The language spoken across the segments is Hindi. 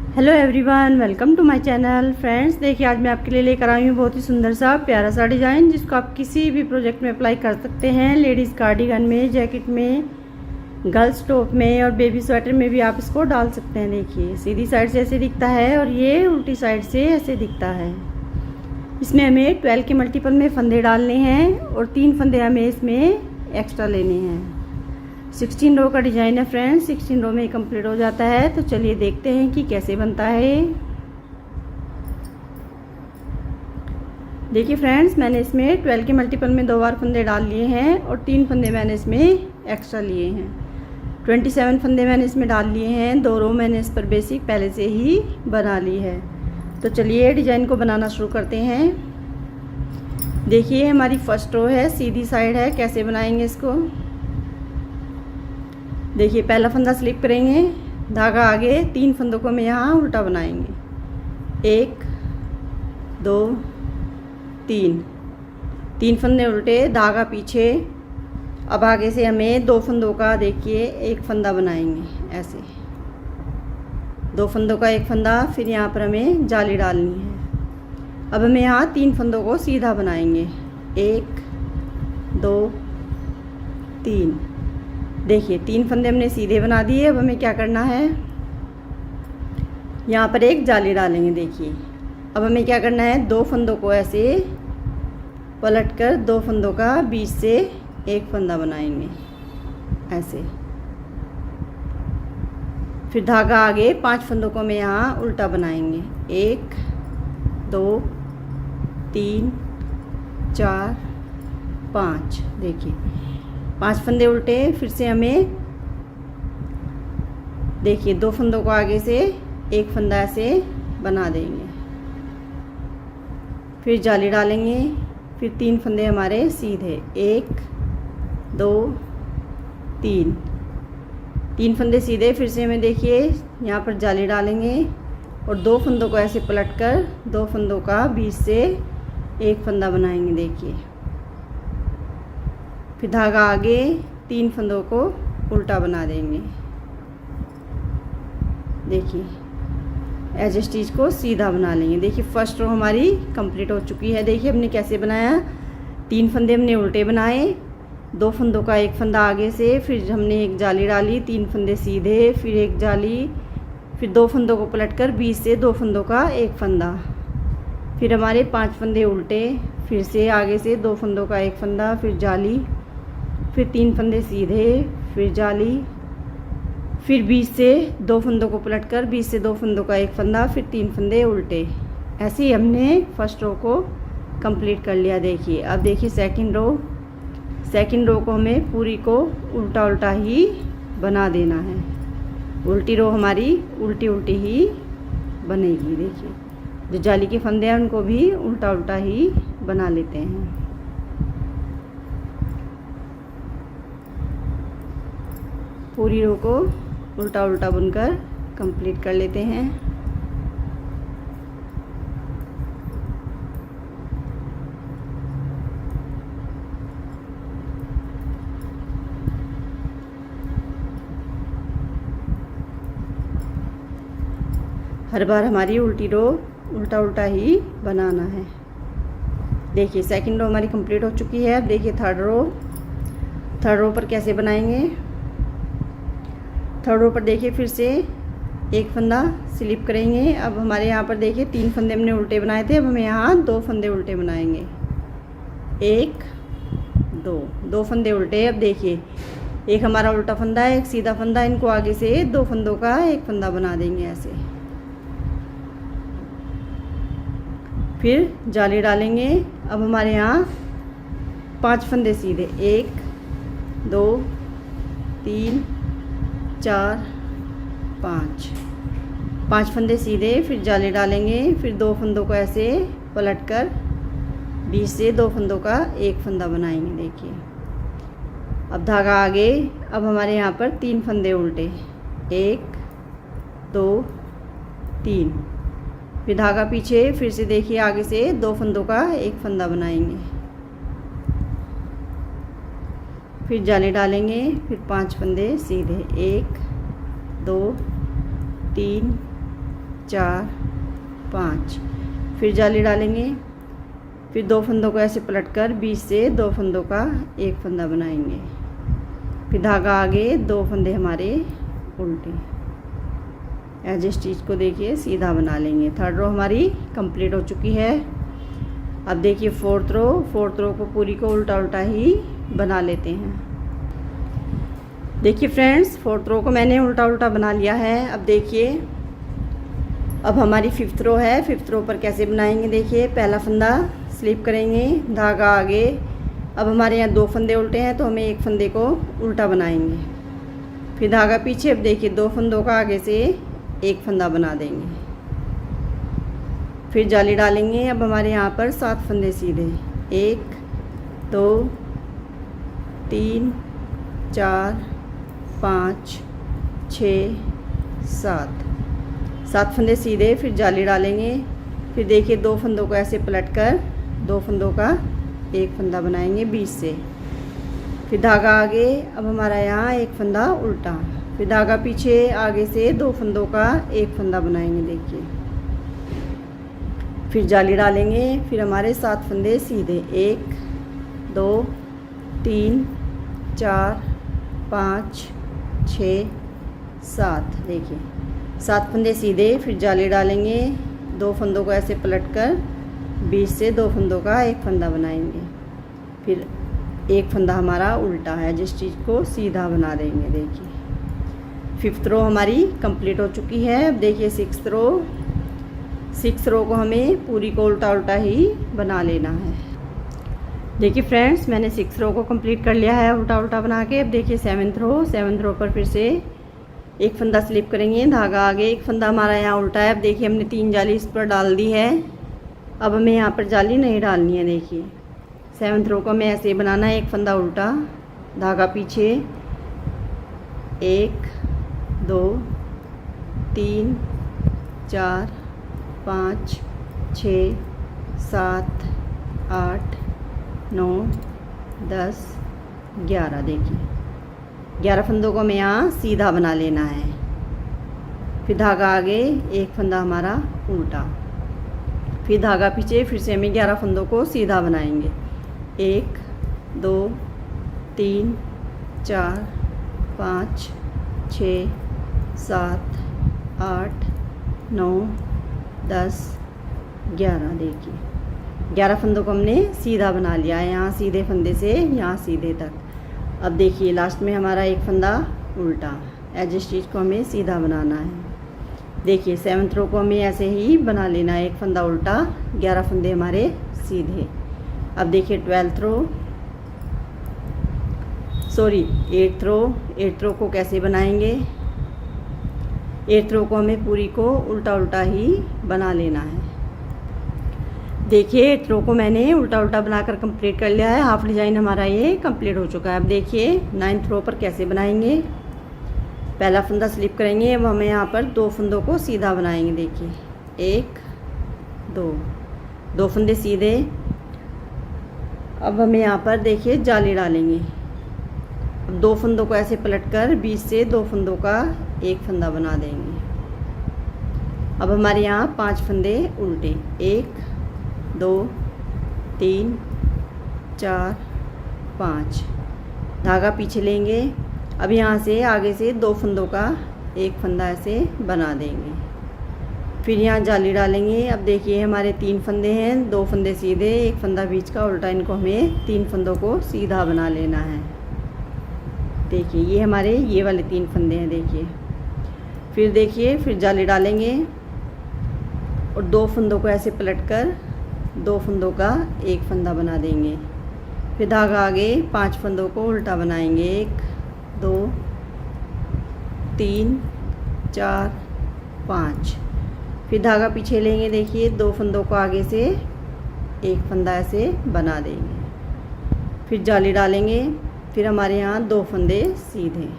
Hello everyone, welcome to my channel. Friends, देखिए आज मैं आपके लिए लेकर आई हूँ बहुत ही सुंदर सा प्यारा सा डिज़ाइन, जिसको आप किसी भी प्रोजेक्ट में अप्लाई कर सकते हैं। लेडीज़ कार्डिगन में, जैकेट में, गर्ल्स टॉप में और बेबी स्वेटर में भी आप इसको डाल सकते हैं। देखिए सीधी साइड से ऐसे दिखता है और ये उल्टी साइड से ऐसे दिखता है। इसमें हमें 12 के मल्टीपल में फंदे डालने हैं और 3 फंदे हमें इसमें एक्स्ट्रा लेने हैं। 16 रो का डिज़ाइन है फ्रेंड्स, 16 रो में कंप्लीट हो जाता है। तो चलिए देखते हैं कि कैसे बनता है। देखिए फ्रेंड्स, मैंने इसमें 12 के मल्टीपल में 2 बार फंदे डाल लिए हैं और 3 फंदे मैंने इसमें एक्स्ट्रा लिए हैं। 27 फंदे मैंने इसमें डाल लिए हैं। 2 रो मैंने इस पर बेसिक पहले से ही बना ली है। तो चलिए डिज़ाइन को बनाना शुरू करते हैं। देखिए हमारी फर्स्ट रो है, सीधी साइड है। कैसे बनाएंगे इसको, देखिए पहला फंदा स्लिप करेंगे, धागा आगे, 3 फंदों को हम यहाँ उल्टा बनाएंगे। 1 2 3 फंदे उल्टे, धागा पीछे। अब आगे से हमें 2 फंदों का देखिए एक फंदा बनाएंगे, ऐसे 2 फंदों का एक फंदा। फिर यहाँ पर हमें जाली डालनी है। अब हमें यहाँ 3 फंदों को सीधा बनाएंगे, 1 2 3। देखिए 3 फंदे हमने सीधे बना दिए। अब हमें क्या करना है, यहाँ पर एक जाली डालेंगे। देखिए अब हमें क्या करना है, 2 फंदों को ऐसे पलटकर 2 फंदों का बीच से एक फंदा बनाएंगे, ऐसे। फिर धागा आगे, 5 फंदों को हमें यहाँ उल्टा बनाएंगे। 1 2 3 4 5। देखिए 5 फंदे उल्टे। फिर से हमें देखिए 2 फंदों को आगे से एक फंदा ऐसे बना देंगे। फिर जाली डालेंगे। फिर 3 फंदे हमारे सीधे, 1 2 3 फंदे सीधे। फिर से हमें देखिए यहाँ पर जाली डालेंगे और 2 फंदों को ऐसे पलटकर 2 फंदों का बीच से एक फंदा बनाएंगे। देखिए फिर धागा आगे, 3 फंदों को उल्टा बना देंगे। देखिए एज स्टिच को सीधा बना लेंगे। देखिए फर्स्ट रो हमारी कंप्लीट हो चुकी है। देखिए हमने कैसे बनाया, 3 फंदे हमने उल्टे बनाए, 2 फंदों का एक फंदा आगे से, फिर हमने एक जाली डाली, 3 फंदे सीधे, फिर एक जाली, फिर 2 फंदों को पलटकर बीच से 2 फंदों का एक फंदा। फिर हमारे 5 फंदे उल्टे, फिर से आगे से 2 फंदों का एक फंदा, फिर जाली, फिर 3 फंदे सीधे, फिर जाली, फिर बीच से 2 फंदों को पलटकर बीच से 2 फंदों का एक फंदा, फिर 3 फंदे उल्टे। ऐसे ही हमने फर्स्ट रो को कंप्लीट कर लिया। देखिए अब देखिए सेकंड रो को हमें पूरी को उल्टा उल्टा ही बना देना है। उल्टी रो हमारी उल्टी उल्टी ही बनेगी। देखिए जो जाली के फंदे हैं उनको भी उल्टा उल्टा ही बना लेते हैं। पूरी रो को उल्टा उल्टा बुनकर कंप्लीट कर लेते हैं। हर बार हमारी उल्टी रो उल्टा उल्टा ही बनाना है। देखिए सेकंड रो हमारी कंप्लीट हो चुकी है। अब देखिए थर्ड रो पर कैसे बनाएंगे। थर्ड रो पर देखिए फिर से एक फंदा स्लिप करेंगे। अब हमारे यहाँ पर देखिए 3 फंदे हमने उल्टे बनाए थे। अब हमें यहाँ 2 फंदे उल्टे बनाएंगे, 1 2 फंदे उल्टे। अब देखिए एक हमारा उल्टा फंदा है, एक सीधा फंदा, इनको आगे से 2 फंदों का एक फंदा बना देंगे, ऐसे। फिर जाली डालेंगे। अब हमारे यहाँ 5 फंदे सीधे, 1 2 3 4 5 फंदे सीधे, फिर जाली डालेंगे। फिर 2 फंदों को ऐसे पलटकर बीच से 2 फंदों का एक फंदा बनाएंगे। देखिए अब धागा आगे। अब हमारे यहाँ पर 3 फंदे उल्टे, 1 2 3, फिर धागा पीछे। फिर से देखिए आगे से 2 फंदों का एक फंदा बनाएंगे। फिर जाली डालेंगे। फिर 5 फंदे सीधे, 1 2 3 4 5, फिर जाली डालेंगे, फिर 2 फंदों को ऐसे पलटकर बीच से 2 फंदों का एक फंदा बनाएंगे, फिर धागा आगे, 2 फंदे हमारे उल्टे। एज स्टिच को देखिए सीधा बना लेंगे। थर्ड रो हमारी कंप्लीट हो चुकी है। अब देखिए फोर्थ रो को पूरी को उल्टा उल्टा ही बना लेते हैं। देखिए फ्रेंड्स, फोर्थ रो को मैंने उल्टा उल्टा बना लिया है। अब देखिए, अब हमारी फिफ्थ रो है। फिफ्थ रो पर कैसे बनाएंगे देखिए, पहला फंदा स्लिप करेंगे, धागा आगे। अब हमारे यहाँ 2 फंदे उल्टे हैं तो हमें एक फंदे को उल्टा बनाएंगे, फिर धागा पीछे। अब देखिए 2 फंदों का आगे से एक फंदा बना देंगे, फिर जाली डालेंगे। अब हमारे यहाँ पर 7 फंदे सीधे, 1 2 3 4 5 6 7 फंदे सीधे, फिर जाली डालेंगे। फिर देखिए 2 फंदों को ऐसे पलटकर 2 फंदों का एक फंदा बनाएंगे बीच से, फिर धागा आगे। अब हमारा यहाँ एक फंदा उल्टा, फिर धागा पीछे, आगे से 2 फंदों का एक फंदा बनाएंगे देखिए, फिर जाली डालेंगे। फिर हमारे 7 फंदे सीधे, 1 2 3 4 5 6 7, देखिए 7 फंदे सीधे, फिर जाली डालेंगे। 2 फंदों को ऐसे पलटकर बीच से 2 फंदों का एक फंदा बनाएंगे, फिर एक फंदा हमारा उल्टा है जिस चीज़ को सीधा बना देंगे। देखिए फिफ्थ रो हमारी कंप्लीट हो चुकी है। अब देखिए सिक्स्थ रो को हमें पूरी को उल्टा उल्टा ही बना लेना है। देखिए फ्रेंड्स, मैंने 6th रो को कंप्लीट कर लिया है उल्टा उल्टा बना के। अब देखिए 7th रो पर फिर से एक फंदा स्लिप करेंगे, धागा आगे, एक फंदा हमारा यहाँ उल्टा है। अब देखिए हमने 3 जाली इस पर डाल दी है, अब हमें यहाँ पर जाली नहीं डालनी है। देखिए 7th रो को हमें ऐसे बनाना है, एक फंदा उल्टा, धागा पीछे, 1 2 3 4 5 6 7 8 9 10 11, देखिए 11 फंदों को हमें यहाँ सीधा बना लेना है, फिर धागा आगे, एक फंदा हमारा उल्टा, फिर धागा पीछे, फिर से हमें 11 फंदों को सीधा बनाएंगे, 1 2 3 4 5 6 7 8 9 10 11, देखिए 11 फंदों को हमने सीधा बना लिया है, यहाँ सीधे फंदे से यहाँ सीधे तक। अब देखिए लास्ट में हमारा एक फंदा उल्टा, एज स्टिच को हमें सीधा बनाना है। देखिए 7th रो को हमें ऐसे ही बना लेना है, एक फंदा उल्टा, 11 फंदे हमारे सीधे। अब देखिए 8th रो को कैसे बनाएंगे। 8th रो को हमें पूरी को उल्टा उल्टा ही बना लेना है। देखिए 8th रो को मैंने उल्टा उल्टा बनाकर कंप्लीट कर लिया है, हाफ डिज़ाइन हमारा ये कंप्लीट हो चुका है। अब देखिए 9th रो पर कैसे बनाएंगे। पहला फंदा स्लिप करेंगे, अब हमें यहाँ पर 2 फंदों को सीधा बनाएंगे। देखिए 1 2 फंदे सीधे। अब हमें यहाँ पर देखिए जाली डालेंगे, अब 2 फंदों को ऐसे पलटकर बीच से 2 फंदों का एक फंदा बना देंगे। अब हमारे यहाँ 5 फंदे उल्टे, 1 2 3 4 5, धागा पीछे लेंगे। अब यहाँ से आगे से 2 फंदों का एक फंदा ऐसे बना देंगे, फिर यहाँ जाली डालेंगे। अब देखिए हमारे 3 फंदे हैं, 2 फंदे सीधे, एक फंदा बीच का उल्टा, इनको हमें 3 फंदों को सीधा बना लेना है। देखिए ये हमारे ये वाले 3 फंदे हैं। देखिए फिर जाली डालेंगे और 2 फंदों को ऐसे पलटकर 2 फंदों का एक फंदा बना देंगे, फिर धागा आगे, 5 फंदों को उल्टा बनाएंगे, 1 2 3 4 5, फिर धागा पीछे लेंगे। देखिए 2 फंदों को आगे से एक फंदा ऐसे बना देंगे, फिर जाली डालेंगे। फिर हमारे यहाँ 2 फंदे सीधे,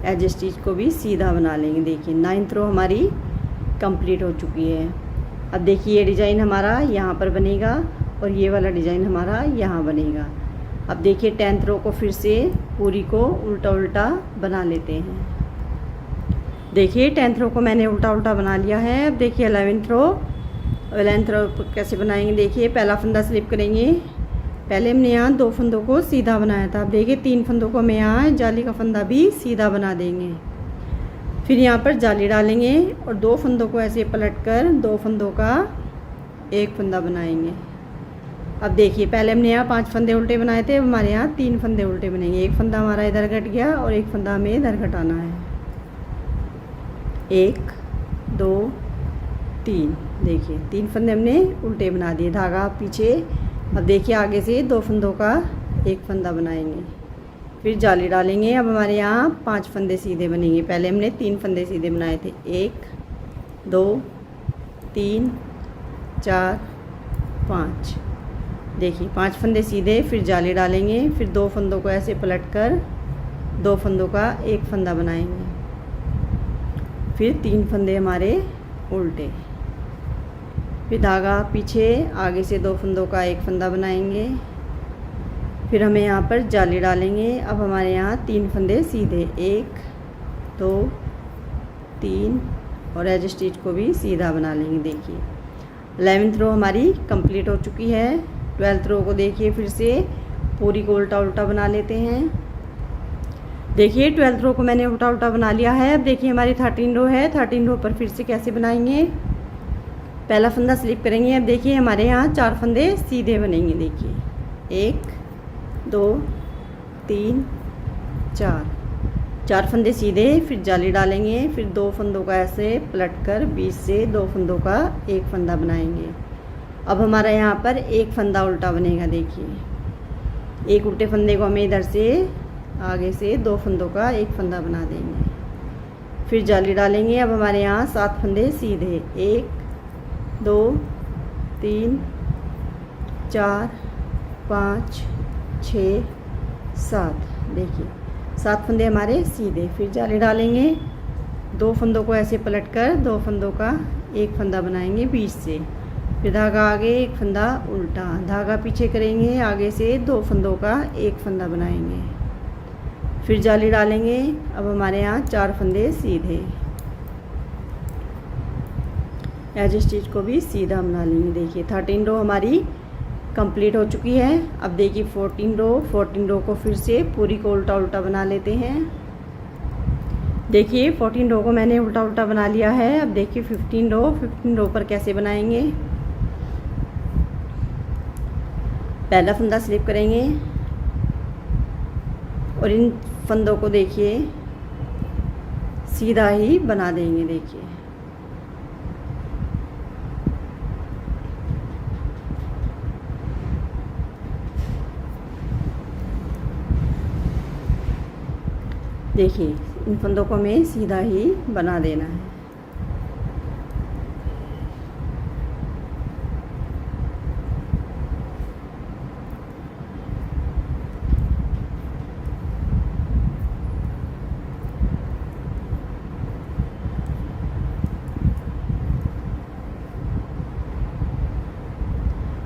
एज स्टिच को भी सीधा बना लेंगे। देखिए 9th रो हमारी कंप्लीट हो चुकी है। अब देखिए ये डिज़ाइन हमारा यहाँ पर बनेगा और ये वाला डिज़ाइन हमारा यहाँ बनेगा। अब देखिए 10th रो को फिर से पूरी को उल्टा उल्टा बना लेते हैं। देखिए 10th रो को मैंने उल्टा उल्टा बना लिया है। अब देखिए 11th रो कैसे बनाएंगे। देखिए पहला फंदा स्लिप करेंगे। पहले हमने यहाँ 2 फंदों को सीधा बनाया था। अब देखिए 3 फंदों को हमें यहाँ जाली का फंदा भी सीधा बना देंगे। फिर यहाँ पर जाली डालेंगे और 2 फंदों को ऐसे पलट कर 2 फंदों का एक फंदा बनाएंगे। अब देखिए पहले हमने यहाँ 5 फंदे उल्टे बनाए थे, अब हमारे यहाँ 3 फंदे उल्टे बनेंगे। एक फंदा हमारा इधर घट गया और एक फंदा हमें इधर घटाना है। 1 2 3, देखिए 3 फंदे हमने उल्टे बना दिए, धागा पीछे। अब देखिए आगे से 2 फंदों का एक फंदा बनाएंगे, फिर जाली डालेंगे। अब हमारे यहाँ 5 फंदे सीधे बनेंगे। पहले हमने 3 फंदे सीधे बनाए थे, 1 2 3 4 5। देखिए 5 फंदे सीधे, फिर जाली डालेंगे, फिर 2 फंदों को ऐसे पलट कर 2 फंदों का एक फंदा बनाएंगे, फिर 3 फंदे हमारे उल्टे, फिर धागा पीछे, आगे से 2 फंदों का एक फंदा बनाएंगे, फिर हमें यहाँ पर जाली डालेंगे। अब हमारे यहाँ 3 फंदे सीधे, 1 2 3 और एज स्टिच को भी सीधा बना लेंगे। देखिए 11th रो हमारी कंप्लीट हो चुकी है। 12th रो को देखिए फिर से पूरी को उल्टा उल्टा बना लेते हैं। देखिए 12th रो को मैंने उल्टा उल्टा बना लिया है। अब देखिए हमारी 13 रो है। 13 रो पर फिर से कैसे बनाएंगे। पहला फंदा स्लिप करेंगे। अब देखिए हमारे यहाँ 4 फंदे सीधे बनेंगे। देखिए 1 2 3 4 फंदे सीधे, फिर जाली डालेंगे, फिर 2 फंदों का ऐसे पलट कर बीच से 2 फंदों का एक फंदा बनाएंगे। अब हमारा यहाँ पर एक फंदा उल्टा बनेगा। देखिए एक उल्टे फंदे को हमें इधर से आगे से 2 फंदों का एक फंदा बना देंगे, फिर जाली डालेंगे। अब हमारे यहाँ 7 फंदे सीधे, 1 2 3 4 5 6 7। देखिए 7 फंदे हमारे सीधे, फिर जाली डालेंगे, 2 फंदों को ऐसे पलट कर 2 फंदों का एक फंदा बनाएंगे बीच से, फिर धागा आगे, एक फंदा उल्टा, धागा पीछे करेंगे, आगे से 2 फंदों का एक फंदा बनाएंगे, फिर जाली डालेंगे। अब हमारे यहाँ 4 फंदे सीधे, एज स्टिच को भी सीधा बना लेंगे। देखिए 13 रो हमारी कंप्लीट हो चुकी है। अब देखिए 14 रो को फिर से पूरी को उल्टा उल्टा बना लेते हैं। देखिए 14 रो को मैंने उल्टा उल्टा बना लिया है। अब देखिए 15 रो पर कैसे बनाएंगे। पहला फंदा स्लिप करेंगे और इन फंदों को देखिए सीधा ही बना देंगे। देखिए इन फंदों को हमें सीधा ही बना देना है।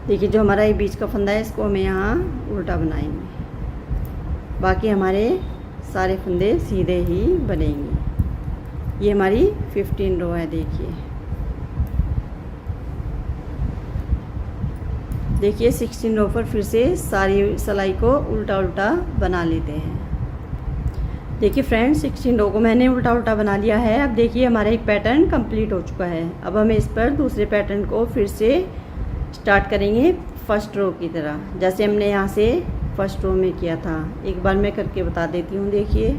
देखिए जो हमारा ये बीच का फंदा है इसको हमें यहाँ उल्टा बनाएंगे, बाकी हमारे सारे फंदे सीधे ही बनेंगे। ये हमारी 15 रो है। देखिए 16 रो पर फिर से सारी सिलाई को उल्टा उल्टा बना लेते हैं। देखिए फ्रेंड्स 16 रो को मैंने उल्टा उल्टा बना लिया है। अब देखिए हमारा एक पैटर्न कंप्लीट हो चुका है। अब हम इस पर दूसरे पैटर्न को फिर से स्टार्ट करेंगे फर्स्ट रो की तरह, जैसे हमने यहाँ से फर्स्ट रो में किया था। एक बार मैं करके बता देती हूँ। देखिए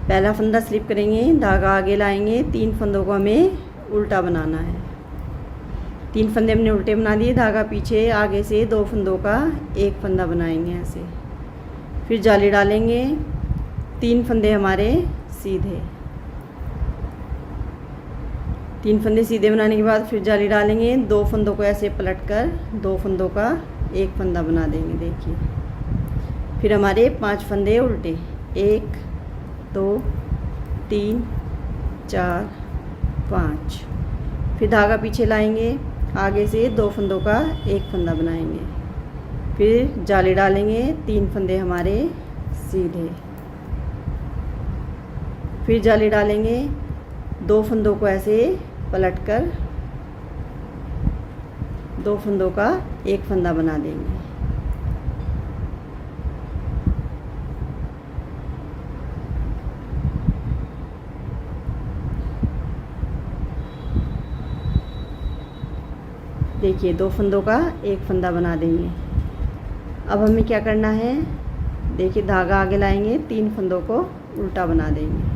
पहला फंदा स्लिप करेंगे, धागा आगे लाएंगे, 3 फंदों को हमें उल्टा बनाना है। 3 फंदे हमने उल्टे बना दिए, धागा पीछे, आगे से 2 फंदों का एक फंदा बनाएंगे ऐसे, फिर जाली डालेंगे, 3 फंदे हमारे सीधे, 3 फंदे सीधे बनाने के बाद फिर जाली डालेंगे, 2 फंदों को ऐसे पलट कर 2 फंदों का एक फंदा बना देंगे। देखिए फिर हमारे 5 फंदे उल्टे, 1 2 3 4 5, फिर धागा पीछे लाएंगे, आगे से 2 फंदों का एक फंदा बनाएंगे, फिर जाली डालेंगे, 3 फंदे हमारे सीधे, फिर जाली डालेंगे, 2 फंदों को ऐसे पलटकर 2 फंदों का एक फंदा बना देंगे। देखिए 2 फंदों का एक फंदा बना देंगे। अब हमें क्या करना है, देखिए धागा आगे लाएंगे, 3 फंदों को उल्टा बना देंगे,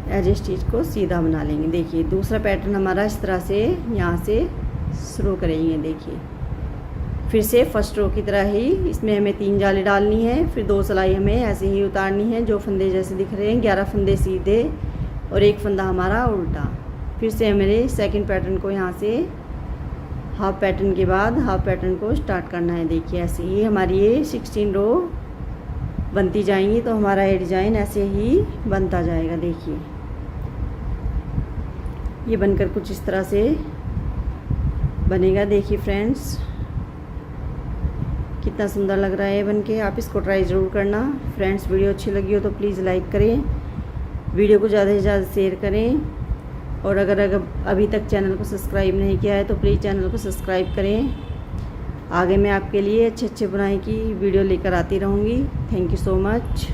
एज स्टिच को सीधा बना लेंगे। देखिए दूसरा पैटर्न हमारा इस तरह से यहाँ से शुरू करेंगे। देखिए फिर से फर्स्ट रो की तरह ही इसमें हमें 3 जाली डालनी है, फिर 2 सिलाई हमें ऐसे ही उतारनी है, जो फंदे जैसे दिख रहे हैं, 11 फंदे सीधे और एक फंदा हमारा उल्टा। फिर से हमें सेकंड पैटर्न को यहाँ से हाफ पैटर्न के बाद हाफ पैटर्न को स्टार्ट करना है। देखिए ऐसे ही हमारी ये 16 रो बनती जाएंगी, तो हमारा ये डिज़ाइन ऐसे ही बनता जाएगा। देखिए ये बनकर कुछ इस तरह से बनेगा। देखिए फ्रेंड्स कितना सुंदर लग रहा है बनके, आप इसको ट्राई ज़रूर करना। फ्रेंड्स वीडियो अच्छी लगी हो तो प्लीज़ लाइक करें, वीडियो को ज़्यादा से ज़्यादा शेयर करें, और अगर अभी तक चैनल को सब्सक्राइब नहीं किया है तो प्लीज़ चैनल को सब्सक्राइब करें। आगे मैं आपके लिए अच्छे अच्छे बुनाई की वीडियो लेकर आती रहूँगी। Thank you so much.